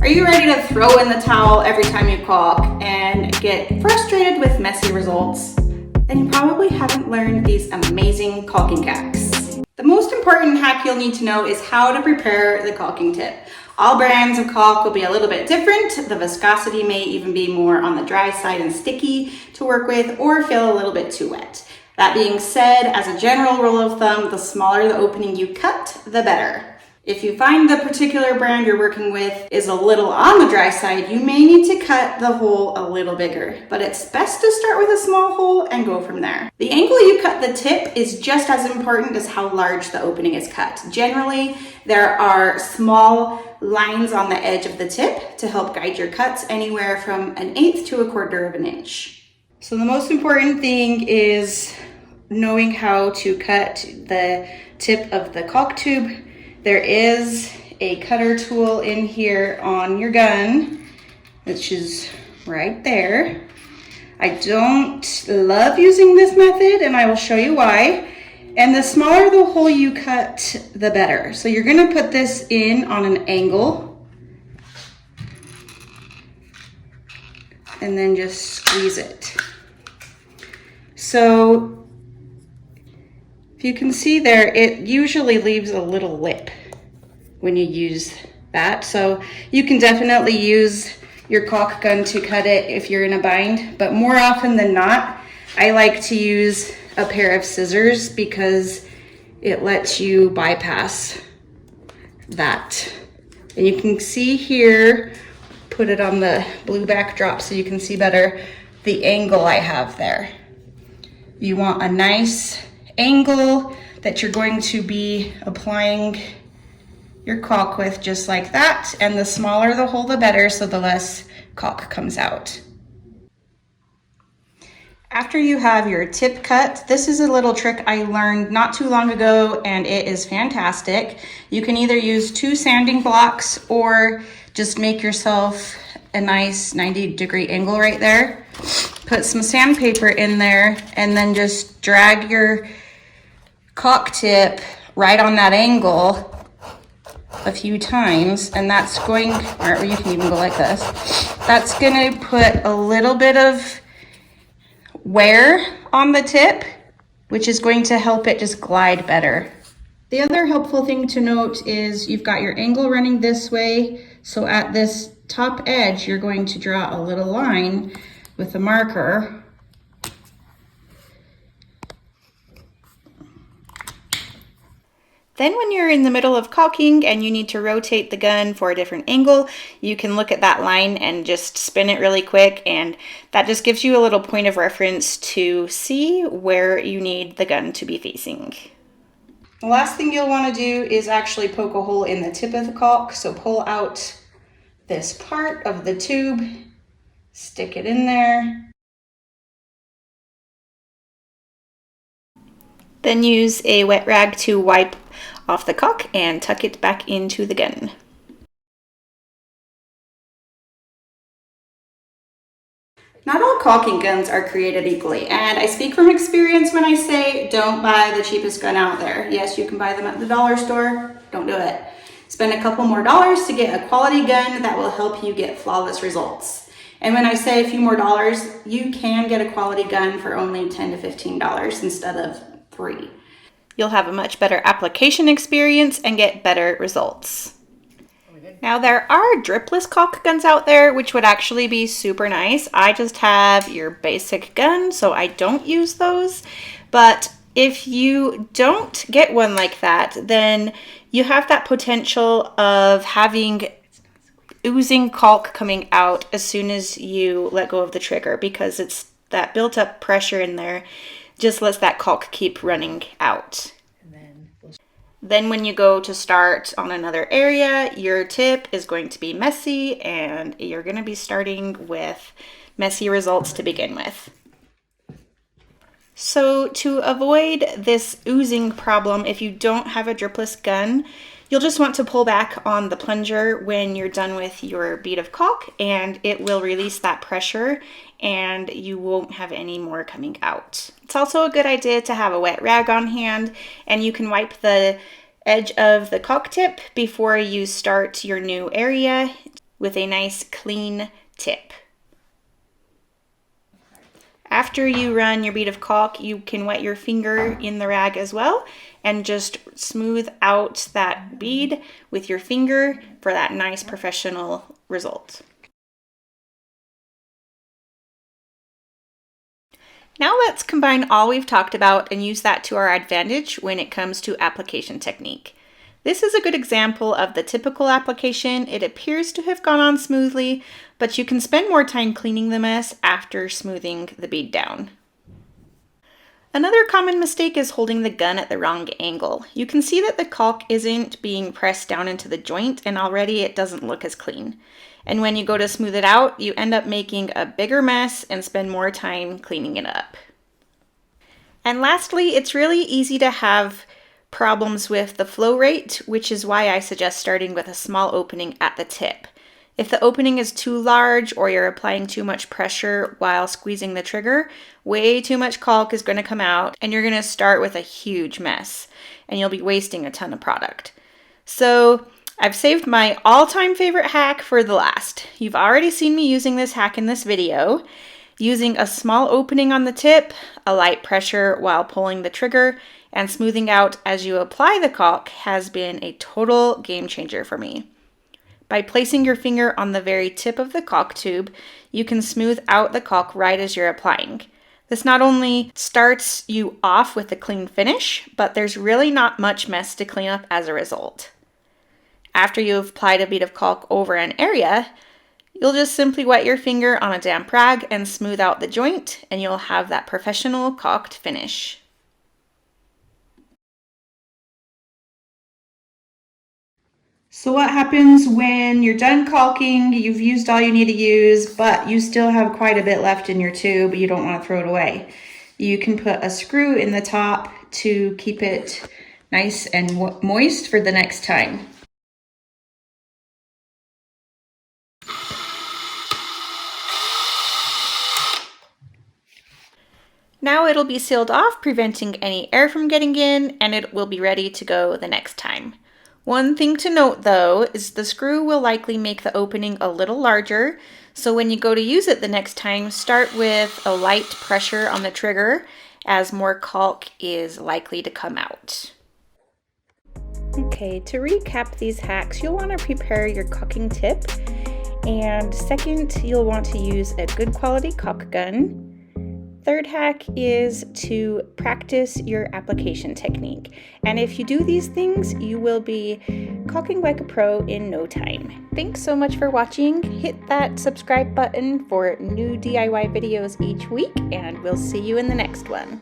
Are you ready to throw in the towel every time you caulk and get frustrated with messy results? Then you probably haven't learned these amazing caulking hacks. The most important hack you'll need to know is how to prepare the caulking tip. All brands of caulk will be a little bit different. The viscosity may even be more on the dry side and sticky to work with, or feel a little bit too wet. That being said, as a general rule of thumb, the smaller the opening you cut, the better. If you find the particular brand you're working with is a little on the dry side, you may need to cut the hole a little bigger, but it's best to start with a small hole and go from there. The angle you cut the tip is just as important as how large the opening is cut. Generally, there are small lines on the edge of the tip to help guide your cuts anywhere from 1/8 to 1/4 of an inch. So the most important thing is knowing how to cut the tip of the caulk tube. There is a cutter tool in here on your gun, which is right there. I don't love using this method, and I will show you why. And the smaller the hole you cut, the better. So you're gonna put this in on an angle and then just squeeze it. So if you can see there, it usually leaves a little lip when you use that. So you can definitely use your caulk gun to cut it if you're in a bind, but more often than not, I like to use a pair of scissors because it lets you bypass that. And you can see here, put it on the blue backdrop so you can see better the angle I have there. You want a nice angle that you're going to be applying your caulk with, just like that. And the smaller the hole, the better, so the less caulk comes out. After you have your tip cut, this is a little trick I learned not too long ago, and it is fantastic. You can either use 2 sanding blocks or just make yourself a nice 90-degree angle right there. Put some sandpaper in there and then just drag your caulk tip right on that angle a few times, and that's going, or you can even go like this. That's gonna put a little bit of wear on the tip, which is going to help it just glide better. The other helpful thing to note is you've got your angle running this way, so at this top edge, you're going to draw a little line with a marker. Then when you're in the middle of caulking and you need to rotate the gun for a different angle, you can look at that line and just spin it really quick, and that just gives you a little point of reference to see where you need the gun to be facing. The last thing you'll want to do is actually poke a hole in the tip of the caulk. So pull out this part of the tube, stick it in there. Then use a wet rag to wipe off the caulk and tuck it back into the gun. Not all caulking guns are created equally, and I speak from experience when I say don't buy the cheapest gun out there. Yes, you can buy them at the dollar store, don't do it. Spend a couple more dollars to get a quality gun that will help you get flawless results. And when I say a few more dollars, you can get a quality gun for only $10 to $15 instead of $3. You'll have a much better application experience and get better results. Now there are dripless caulk guns out there, which would actually be super nice. I just have your basic gun, so I don't use those. But if you don't get one like that, then you have that potential of having oozing caulk coming out as soon as you let go of the trigger, because it's that built up pressure in there just lets that caulk keep running out. Then when you go to start on another area, your tip is going to be messy, and you're going to be starting with messy results to begin with. So to avoid this oozing problem, if you don't have a dripless gun, you'll just want to pull back on the plunger when you're done with your bead of caulk, and it will release that pressure and you won't have any more coming out. It's also a good idea to have a wet rag on hand, and you can wipe the edge of the caulk tip before you start your new area. with a nice clean tip. After you run your bead of caulk, you can wet your finger in the rag as well and just smooth out that bead with your finger for that nice professional result. Now let's combine all we've talked about and use that to our advantage when it comes to application technique. This is a good example of the typical application. It appears to have gone on smoothly, but you can spend more time cleaning the mess after smoothing the bead down. Another common mistake is holding the gun at the wrong angle. You can see that the caulk isn't being pressed down into the joint, and already it doesn't look as clean. And when you go to smooth it out, you end up making a bigger mess and spend more time cleaning it up. And lastly, it's really easy to have problems with the flow rate, which is why I suggest starting with a small opening at the tip. If the opening is too large or you're applying too much pressure while squeezing the trigger, way too much caulk is going to come out and you're going to start with a huge mess and you'll be wasting a ton of product. So I've saved my all-time favorite hack for the last. You've already seen me using this hack in this video. Using a small opening on the tip, a light pressure while pulling the trigger, and smoothing out as you apply the caulk has been a total game changer for me. By placing your finger on the very tip of the caulk tube, you can smooth out the caulk right as you're applying. This not only starts you off with a clean finish, but there's really not much mess to clean up as a result. After you've applied a bead of caulk over an area, you'll just simply wet your finger on a damp rag and smooth out the joint, and you'll have that professional caulked finish. So what happens when you're done caulking, you've used all you need to use, but you still have quite a bit left in your tube, you don't want to throw it away? You can put a screw in the top to keep it nice and moist for the next time. Now it'll be sealed off, preventing any air from getting in, and it will be ready to go the next time. One thing to note though is the screw will likely make the opening a little larger, so when you go to use it the next time, start with a light pressure on the trigger as more caulk is likely to come out. Okay, to recap these hacks, you'll want to prepare your caulking tip, and second, you'll want to use a good quality caulk gun. Third hack is to practice your application technique. And if you do these things, you will be caulking like a pro in no time. Thanks so much for watching. Hit that subscribe button for new DIY videos each week, and we'll see you in the next one.